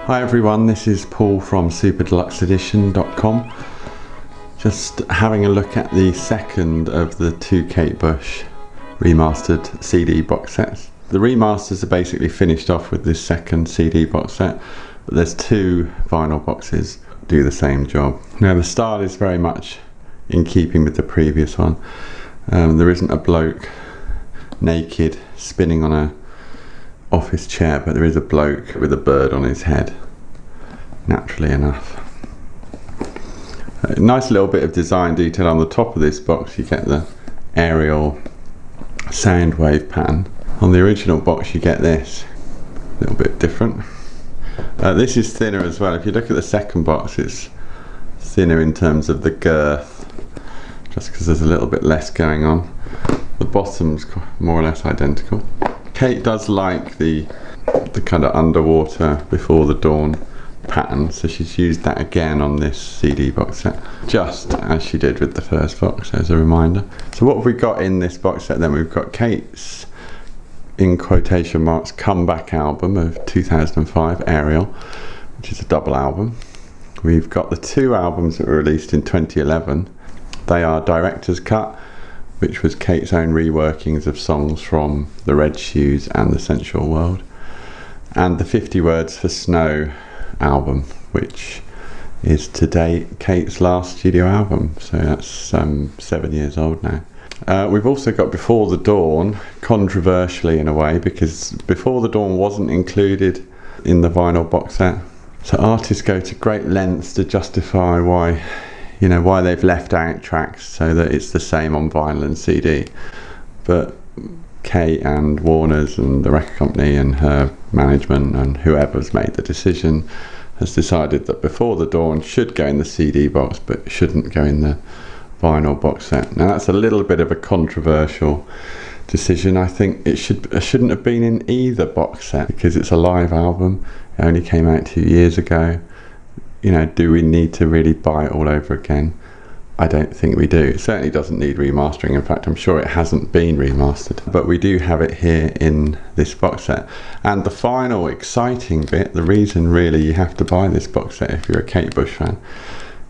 Hi everyone, this is Paul from superdeluxeedition.com. Just having a look at the second of the two Kate Bush remastered CD box sets. The remasters are basically finished off with this second CD box set, but there's two vinyl boxes that do the same job. Now the style is very much in keeping with the previous one. There isn't a bloke naked spinning on a office chair, but there is a bloke with a bird on his head, naturally enough. A nice little bit of design detail on the top of this box. You get the aerial sound wave pattern. On the original box you get this, a little bit different. This is thinner as well. If you look at the second box, it's thinner in terms of the girth, just because there's a little bit less going on. The bottom's more or less identical. Kate does like the kind of underwater before the dawn pattern, so she's used that again on this CD box set, just as she did with the first box, as a reminder. So what have we got in this box set then? We've got Kate's, in quotation marks, comeback album of 2005, Ariel, which is a double album. We've got the two albums that were released in 2011. They are Director's Cut, which was Kate's own reworkings of songs from The Red Shoes and The Sensual World, and the 50 Words for Snow album, which is to date Kate's last studio album, so that's 7 years old now. We've also got Before the Dawn, controversially in a way, because Before the Dawn wasn't included in the vinyl box set, so artists go to great lengths to justify why they've left out tracks so that it's the same on vinyl and CD. But Kate and Warner's and the record company and her management and whoever's made the decision has decided that Before the Dawn should go in the CD box but shouldn't go in the vinyl box set. Now that's a little bit of a controversial decision. I think it shouldn't have been in either box set because it's a live album. It only came out 2 years ago. Do we need to really buy it all over again? I don't think we do. It certainly doesn't need remastering. In fact, I'm sure it hasn't been remastered. But we do have it here in this box set. And the final exciting bit, the reason really you have to buy this box set if you're a Kate Bush fan,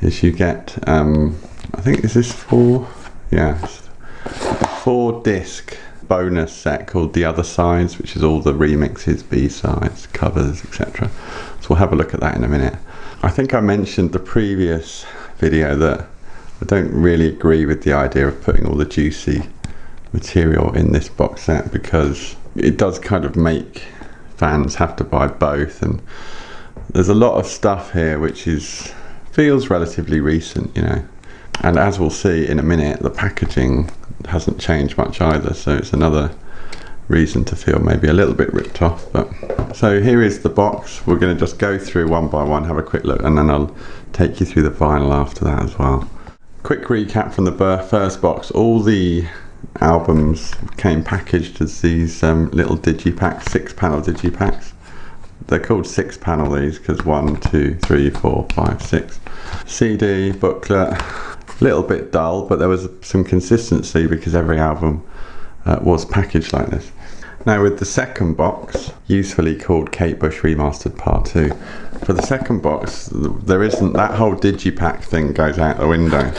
is you get, I think this is a 4-disc bonus set called The Other Sides, which is all the remixes, B-sides, covers, etc. So we'll have a look at that in a minute. I think I mentioned the previous video that I don't really agree with the idea of putting all the juicy material in this box set, because it does kind of make fans have to buy both, and there's a lot of stuff here which feels relatively recent, and as we'll see in a minute, the packaging hasn't changed much either, so it's another reason to feel maybe a little bit ripped off. But so here is the box. We're going to just go through one by one, have a quick look, and then I'll take you through the vinyl after that as well. Quick recap from the first box. All the albums came packaged as these little digipacks, 6-panel digipacks. They're called 6-panel these because 1, 2, 3, 4, 5, 6. CD, booklet, a little bit dull, but there was some consistency because every album was packaged like this. Now with the second box, usefully called Kate Bush Remastered Part 2, for the second box there isn't, that whole digipack thing goes out the window.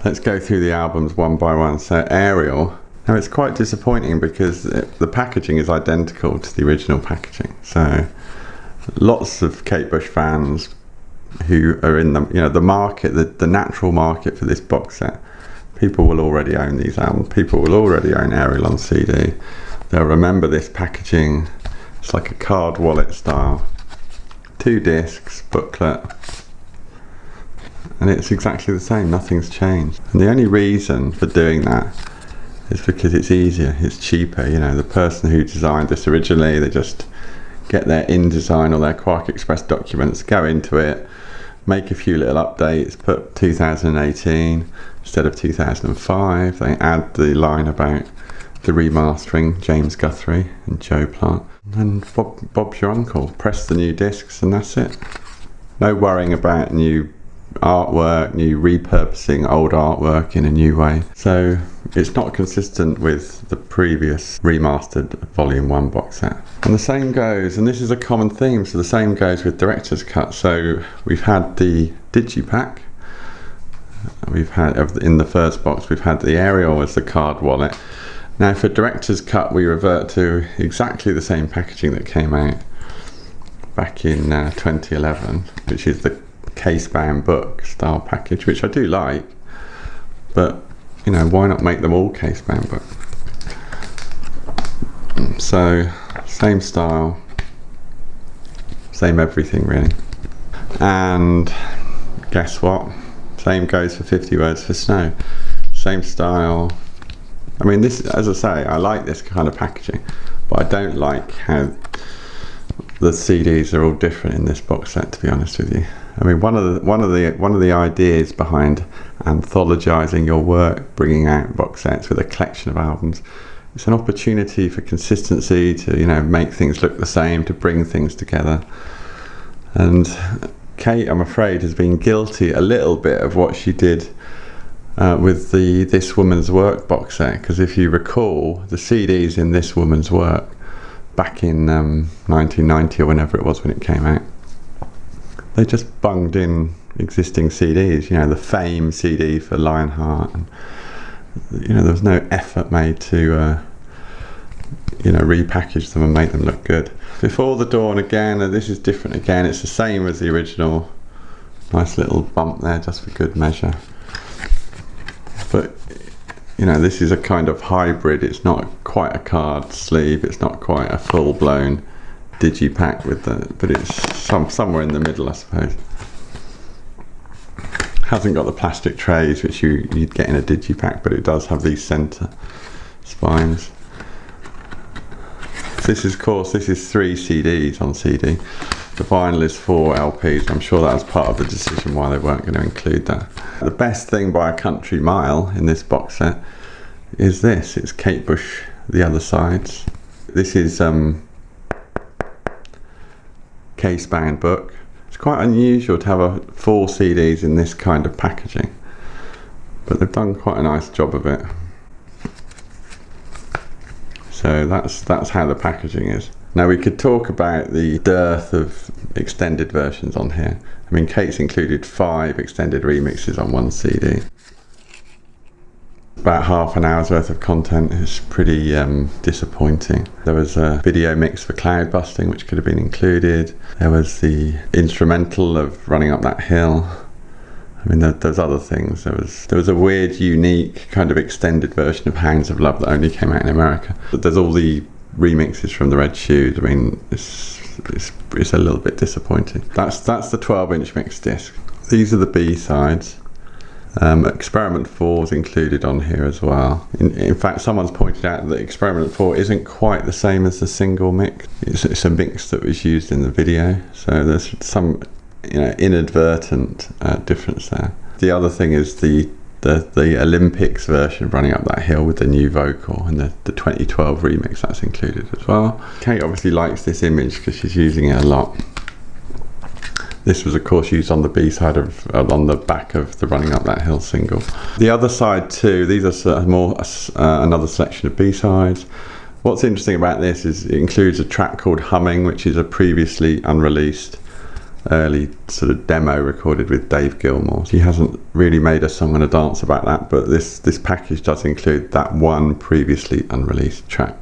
Let's go through the albums one by one. So Ariel, now it's quite disappointing because the packaging is identical to the original packaging, so lots of Kate Bush fans who are in the market, the natural market for this box set, people will already own these albums. People will already own Ariel on CD. They'll remember this packaging. It's like a card wallet style. 2 discs, booklet, and it's exactly the same. Nothing's changed. And the only reason for doing that is because it's easier, it's cheaper. The person who designed this originally, they just get their InDesign or their Quark Express documents, go into it, make a few little updates, put 2018 instead of 2005. They add the line about the remastering, James Guthrie and Joe Plant, and Bob's your uncle. Press the new discs and that's it. No worrying about new artwork, new repurposing old artwork in a new way. So it's not consistent with the previous remastered Volume 1 box set. And the same goes, and this is a common theme, so the same goes with Director's Cut. So we've had the Digipack, we've had, in the first box, we've had the aerial as the card wallet. Now for Director's Cut, we revert to exactly the same packaging that came out back in 2011, which is the case-bound book style package, which I do like, but you know, why not make them all case-bound book? So same style, same everything really. And guess what? Same goes for 50 Words for Snow. Same style. I mean, this, as I say, I like this kind of packaging, but I don't like how the CDs are all different in this box set, to be honest with you. I mean, one of the ideas behind anthologizing your work, bringing out box sets with a collection of albums, it's an opportunity for consistency, to, you know, make things look the same, to bring things together. And Kate, I'm afraid, has been guilty a little bit of what she did with the This Woman's Work box set, because if you recall, the CDs in This Woman's Work back in 1990 or whenever it was when it came out, they just bunged in existing CDs, you know, the Fame CD for Lionheart, and you know, there was no effort made to you know, repackage them and make them look good. Before the Dawn, again, this is different again, it's the same as the original. Nice little bump there just for good measure. But you know, this is a kind of hybrid. It's not quite a card sleeve, it's not quite a full-blown digipack with the, but it's somewhere in the middle, I suppose. Hasn't got the plastic trays which you'd get in a digipack, but it does have these center spines. This is, of course, this is 3 CDs on CD. The vinyl is 4 LPs. I'm sure that was part of the decision why they weren't going to include that. The best thing by a country mile in this box set is this. It's Kate Bush, The Other Sides. This is case-bound book. It's quite unusual to have 4 CDs in this kind of packaging, but they've done quite a nice job of it. So that's how the packaging is. Now we could talk about the dearth of extended versions on here. I mean, Kate's included 5 extended remixes on one CD. About half an hour's worth of content is pretty disappointing. There was a video mix for Cloud Busting which could have been included. There was the instrumental of Running Up That Hill. I mean, there's other things. There was a weird, unique kind of extended version of Hounds of Love that only came out in America. But there's all the remixes from the Red Shoes. I mean, it's a little bit disappointing. That's the 12-inch mixed disc. These are the B-sides. Experiment 4 is included on here as well. In fact, someone's pointed out that Experiment 4 isn't quite the same as the single mix. It's a mix that was used in the video, so there's some, you know, inadvertent difference there. The other thing is the Olympics version of Running Up That Hill with the new vocal, and the 2012 remix that's included as well. Kate obviously likes this image because she's using it a lot. This was of course used on the B-side of, on the back of the Running Up That Hill single. The other side too, these are more another selection of B-sides. What's interesting about this is it includes a track called Humming, which is a previously unreleased early sort of demo recorded with Dave Gilmour. He hasn't really made a song and a dance about that, but this package does include that one previously unreleased track.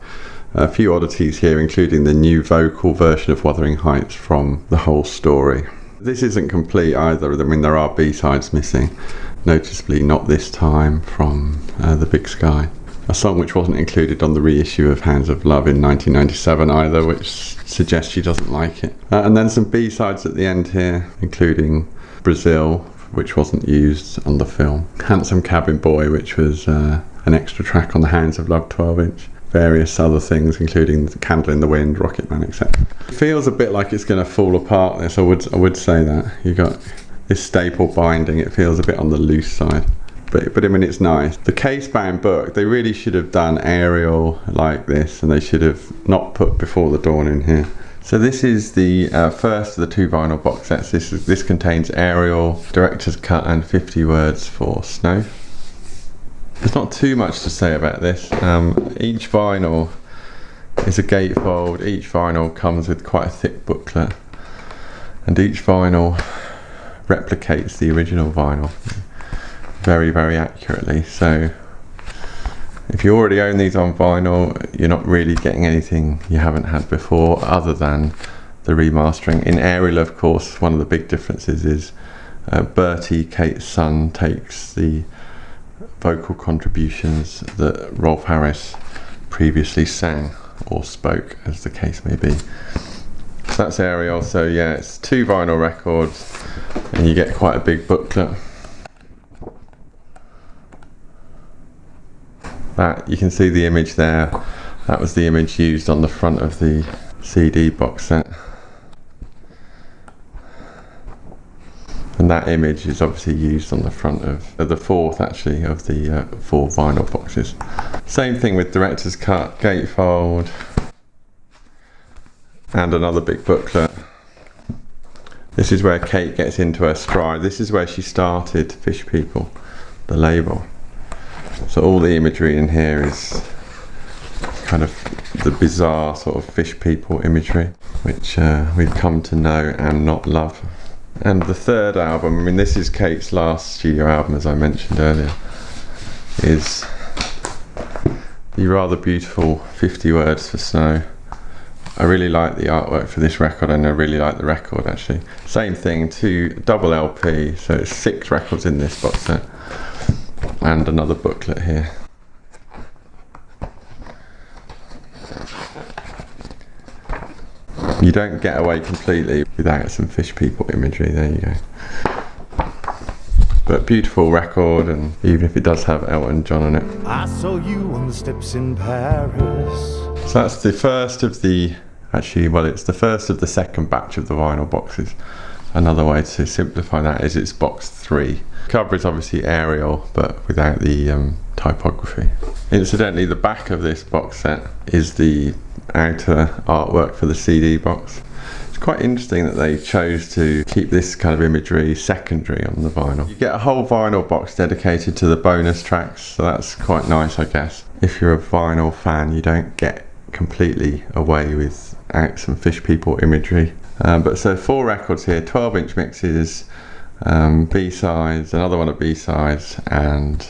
A few oddities here, including the new vocal version of Wuthering Heights from The Whole Story. This isn't complete either. I mean, there are B-sides missing, noticeably Not This Time from The Big Sky, a song which wasn't included on the reissue of Hounds of Love in 1997 either, which suggests she doesn't like it. And then some B-sides at the end here, including Brazil, which wasn't used on the film, Handsome Cabin Boy, which was an extra track on the Hounds of Love 12-inch, various other things including Candle in the Wind, Rocket Man, etc. It feels a bit like it's going to fall apart, this. I would say that. You got this staple binding, it feels a bit on the loose side. But I mean, it's nice. The case-bound book, they really should have done aerial like this, and they should have not put Before the Dawn in here. So this is the first of the 2 vinyl box sets. This contains Aerial, Director's Cut and 50 Words for Snow. There's not too much to say about this. Each vinyl is a gatefold. Each vinyl comes with quite a thick booklet, and each vinyl replicates the original vinyl very, very accurately. So if you already own these on vinyl, you're not really getting anything you haven't had before other than the remastering. In Aerial, of course, one of the big differences is Bertie, Kate's son, takes the vocal contributions that Rolf Harris previously sang or spoke, as the case may be. So that's Aerial. So yeah, it's 2 vinyl records and you get quite a big booklet. That, you can see the image there. That was the image used on the front of the CD box set. And that image is obviously used on the front of the 4th, actually, of the 4 vinyl boxes. Same thing with Director's Cut, gatefold, and another big booklet. This is where Kate gets into her stride. This is where she started Fish People, the label. So all the imagery in here is kind of the bizarre sort of Fish People imagery, which we've come to know and not love. And the 3rd album, I mean, this is Kate's last studio album, as I mentioned earlier, is the rather beautiful 50 Words for Snow. I really like the artwork for this record, and I really like the record, actually. Same thing, 2 double LP, so it's 6 records in this box set. And another booklet here. You don't get away completely without some Fish People imagery, there you go. But beautiful record, and even if it does have Elton John on it. I saw you on the steps in Paris. So that's the first of the, actually, well, it's the first of the second batch of the vinyl boxes. Another way to simplify that is it's box 3. Cover is obviously Aerial, but without the typography. Incidentally, the back of this box set is the outer artwork for the CD box. It's quite interesting that they chose to keep this kind of imagery secondary on the vinyl. You get a whole vinyl box dedicated to the bonus tracks, so that's quite nice, I guess. If you're a vinyl fan, you don't get completely away without some Fish People imagery. But so 4 records here, 12-inch mixes, B-sides, another one of B-sides, and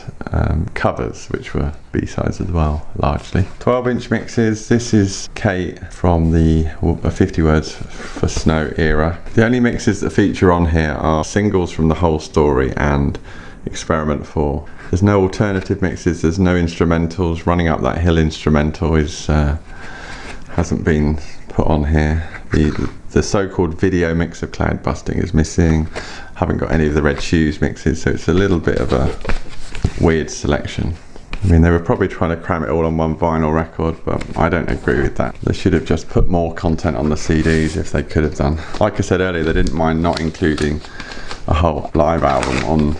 covers, which were B-sides as well, largely. 12-inch mixes, this is Kate from the 50 Words for Snow era. The only mixes that feature on here are singles from The Whole Story and Experiment 4. There's no alternative mixes, there's no instrumentals. Running Up That Hill instrumental is hasn't been put on here. The so-called video mix of Cloud Busting is missing. Haven't got any of the Red Shoes mixes, so it's a little bit of a weird selection. I mean, they were probably trying to cram it all on one vinyl record, but I don't agree with that. They should have just put more content on the CDs if they could have done. Like I said earlier, they didn't mind not including a whole live album on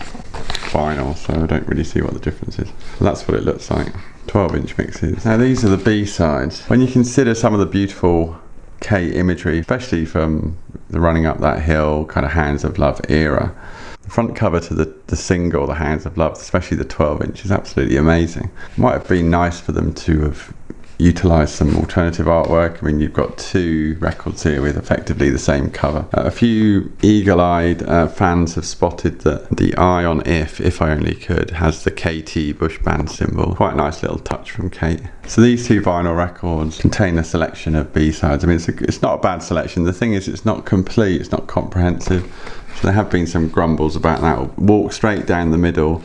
vinyl, so I don't really see what the difference is. And that's what it looks like. 12-inch mixes. Now these are the B-sides. When you consider some of the beautiful Kate imagery, especially from the Running Up That Hill kind of Hands of Love era, the front cover to the single, the Hands of Love, especially the 12-inch, is absolutely amazing. It might have been nice for them to have utilised some alternative artwork. I mean, you've got 2 records here with effectively the same cover. A few eagle-eyed fans have spotted that the eye on If I Only Could, has the KT Bush Band symbol. Quite a nice little touch from Kate. So these 2 vinyl records contain a selection of B-sides. I mean, it's not a bad selection. The thing is, it's not complete, it's not comprehensive. So there have been some grumbles about that. Walk Straight Down the Middle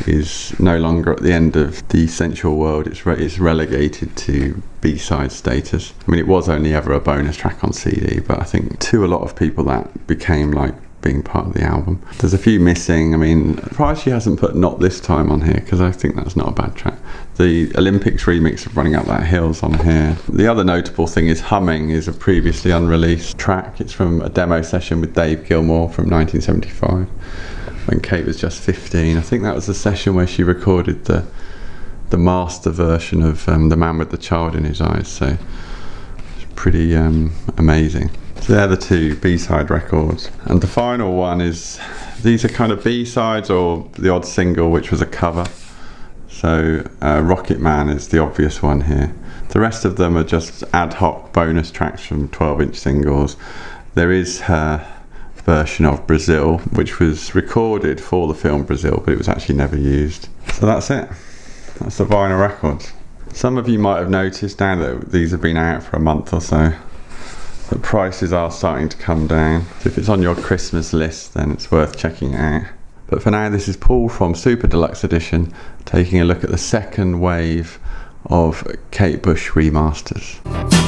is no longer at the end of the Sensual World. It's relegated to B-side status. I mean, it was only ever a bonus track on CD, but I think to a lot of people that became like being part of the album. There's a few missing. I mean, surprised she hasn't put Not This Time on here, because I think that's not a bad track. The Olympics remix of Running Up That Hill's on here. The other notable thing is Humming is a previously unreleased track. It's from a demo session with Dave Gilmour from 1975. When Kate was just 15. I think that was the session where she recorded the master version of The Man with the Child in His Eyes. So pretty amazing. So they're the two B-side records. And the final one is, these are kind of B-sides or the odd single which was a cover. So Rocket Man is the obvious one here. The rest of them are just ad hoc bonus tracks from 12-inch singles. There is her version of Brazil, which was recorded for the film Brazil, but it was actually never used. So that's it. That's the vinyl records. Some of you might have noticed now that these have been out for a month or so, the prices are starting to come down. So if it's on your Christmas list, then it's worth checking it out. But for now, this is Paul from Super Deluxe Edition, taking a look at the second wave of Kate Bush remasters.